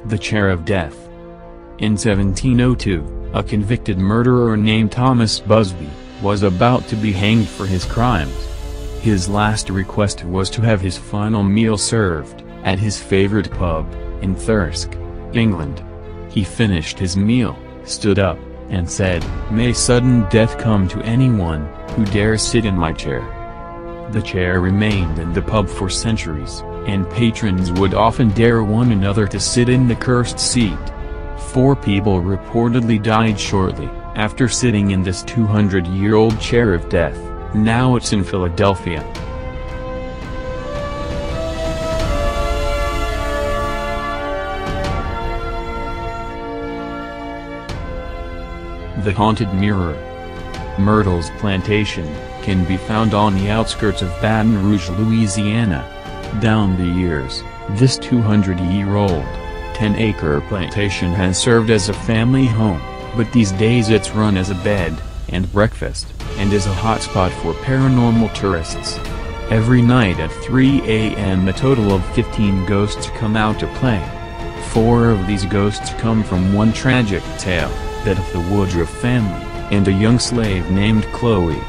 the chair of death. In 1702, a convicted murderer named Thomas Busby was about to be hanged for his crimes. His last request was to have his final meal served at his favorite pub in Thirsk, England. He finished his meal, stood up, and said, "May sudden death come to anyone who dares sit in my chair." The chair remained in the pub for centuries, and patrons would often dare one another to sit in the cursed seat. 4 people reportedly died shortly after sitting in this 200-year-old chair of death. Now it's in Philadelphia. The Haunted Mirror. Myrtle's Plantation can be found on the outskirts of Baton Rouge, Louisiana. Down the years, this 200-year-old, 10-acre plantation has served as a family home, but these days it's run as a bed and breakfast, and is a hotspot for paranormal tourists. Every night at 3 a.m. a total of 15 ghosts come out to play. 4 of these ghosts come from one tragic tale, that of the Woodruff family, and a young slave named Chloe.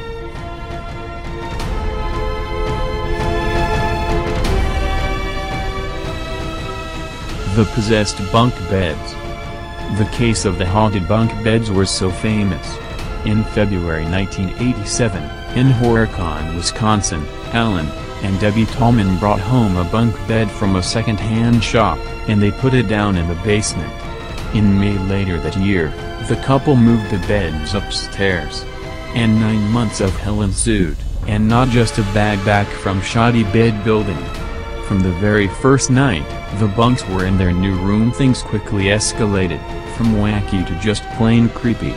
The Possessed Bunk Beds. The case of the haunted bunk beds was so famous. In February 1987, in Horicon, Wisconsin, Alan and Debbie Tallman brought home a bunk bed from a second-hand shop, and they put it down in the basement. In May later that year, the couple moved the beds upstairs. And 9 months of hell ensued, and not just a bag back from shoddy bed building. From the very first night, the bunks were in their new room. Things quickly escalated, from wacky to just plain creepy.